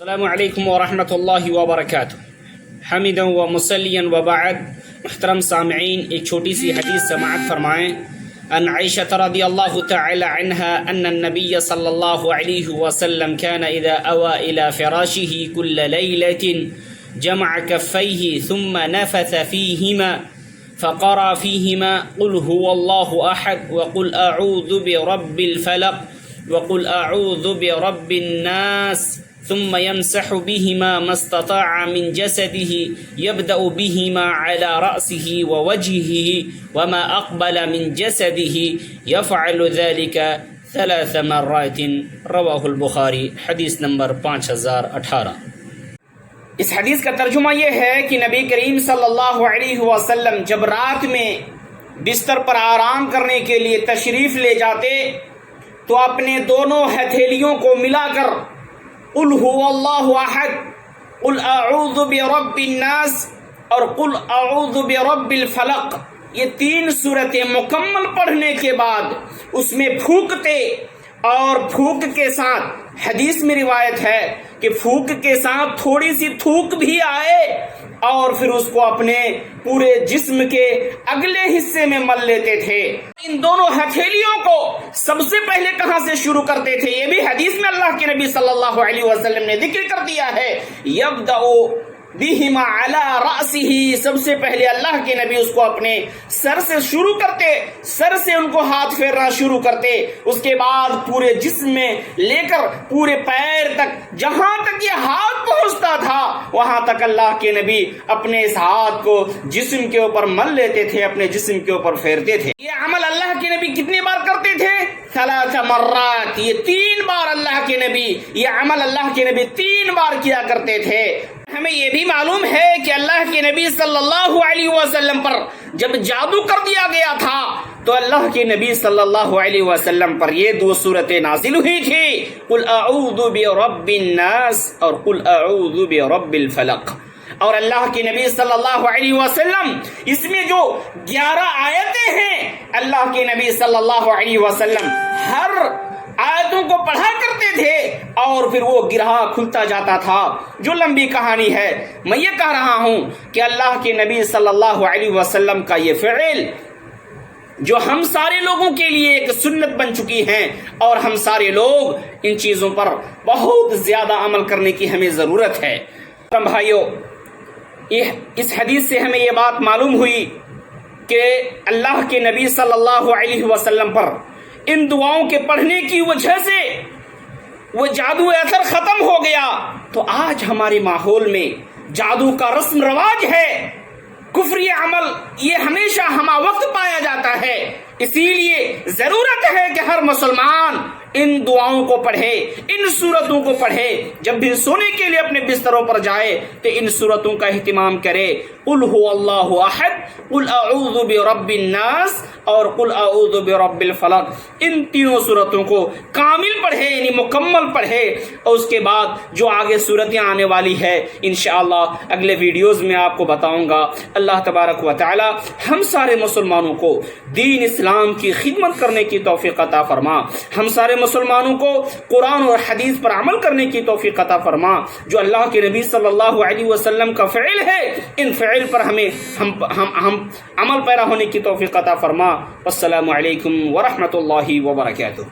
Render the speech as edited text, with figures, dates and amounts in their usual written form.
السلام علیکم ورحمۃ اللہ وبرکاتہ۔ حمدا و مسلیا وبعد، محترم سامعین، ایک چھوٹی سی حدیث سماعت فرمائیں۔ ان عائشہ رضی اللہ تعالی عنہا ان النبی صلی اللہ علیہ وسلم كان اذا اوى الى فراشه كل ليلة جمع كفيه ثم نفث فيهما فقرأ فيهما قل هو الله احد وقل اعوذ برب الفلق وقل اعوذ برب الناس ثم يمسح بهما ما استطاع من جسده يبدأ بهما على رأسه ووجهه وما أقبل من جسده يفعل ذلك 3 مرات رواه البخاری۔ حدیث نمبر 5018۔ اس حدیث کا ترجمہ یہ ہے کہ نبی کریم صلی اللہ علیہ وسلم جب رات میں بستر پر آرام کرنے کے لیے تشریف لے جاتے تو اپنے دونوں ہتھیلیوں کو ملا کر قل هو اللہ احد، قل اعوذ برب الناس اور قل اعوذ برب الفلق، یہ 3 سورتیں مکمل پڑھنے کے بعد اس میں پھونکتے، اور پھونک کے ساتھ حدیث میں روایت ہے کہ پھونک کے ساتھ تھوڑی سی تھوک بھی آئے اور پھر اس کو اپنے پورے جسم کے اگلے حصے میں مل لیتے تھے۔ ان دونوں ہتھیلیوں کو سب سے پہلے کہاں سے شروع کرتے تھے یہ بھی حدیث میں اللہ کے نبی صلی اللہ علیہ وسلم نے ذکر کر دیا ہے۔ یبدأ بہما علی رأسہ، سب سے پہلے اللہ کے نبی اس کو اپنے سر سے شروع کرتے، سر سے ان کو ہاتھ پھیرنا شروع کرتے، اس کے بعد پورے جسم میں لے کر پورے پیر تک، جہاں تک یہ ہاتھ پہنچتا تھا وہاں تک اللہ کے نبی اپنے اس ہاتھ کو جسم کے اوپر مل لیتے تھے، اپنے جسم کے اوپر پھیرتے تھے۔ یہ عمل اللہ کے نبی کتنی بار کرتے تھے؟ 3 مرات، یہ 3 بار اللہ کے نبی، یہ عمل اللہ کے نبی 3 بار کیا کرتے تھے۔ ہمیں یہ بھی معلوم ہے کہ اللہ کے نبی صلی اللہ علیہ وسلم پر جب جادو کر دیا گیا تھا تو اللہ کے نبی صلی اللہ علیہ وسلم پر یہ 2 سورتیں نازل ہوئی تھی، قل اعوذ برب الناس اور قل اعوذ برب الفلق۔ اور اللہ کے نبی صلی اللہ علیہ وسلم اس میں جو 11 آیتیں ہیں، اللہ کے نبی صلی اللہ علیہ وسلم ہر آیتوں کو پڑھا کرتے تھے اور پھر وہ گرہا کھلتا جاتا تھا۔ جو لمبی کہانی ہے، میں یہ کہہ رہا ہوں کہ اللہ کے نبی صلی اللہ علیہ وسلم کا یہ فعل جو ہم سارے لوگوں کے لیے ایک سنت بن چکی ہیں، اور ہم سارے لوگ ان چیزوں پر بہت زیادہ عمل کرنے کی ہمیں ضرورت ہے۔ بھائیو، اس حدیث سے ہمیں یہ بات معلوم ہوئی کہ اللہ کے نبی صلی اللہ علیہ وسلم پر ان دعاؤں کے پڑھنے کی وجہ سے وہ جادو اثر ختم ہو گیا۔ تو آج ہمارے ماحول میں جادو کا رسم رواج ہے، کفری عمل یہ ہمیشہ ہمہ وقت پایا جاتا ہے۔ اسی لیے ضرورت ہے کہ ہر مسلمان ان دعاؤں کو پڑھے، ان سورتوں کو پڑھے، جب بھی سونے کے لیے اپنے بستروں پر جائے تو ان سورتوں کا اہتمام کرے۔ قل هو اللہ احد، قل اعوذ برب الناس اور قل اعوذ برب الفلق، ان 3 سورتوں کو کامل پڑھے، یعنی مکمل پڑھے، اور اس کے بعد جو آگے سورتیں آنے والی ہے انشاءاللہ اگلے ویڈیوز میں آپ کو بتاؤں گا۔ اللہ تبارک و تعالی ہم سارے مسلمانوں کو دین اسلام کی خدمت کرنے کی توفیق عطا فرما، ہم سارے مسلمانوں کو قرآن اور حدیث پر عمل کرنے کی توفیق عطا فرما۔ جو اللہ کے نبی صلی اللہ علیہ وسلم کا فعل ہے، ان فعل پر ہمیں ہم عمل پیرا ہونے کی توفیق عطا فرما۔ السلام علیکم ورحمۃ اللہ وبرکاتہ۔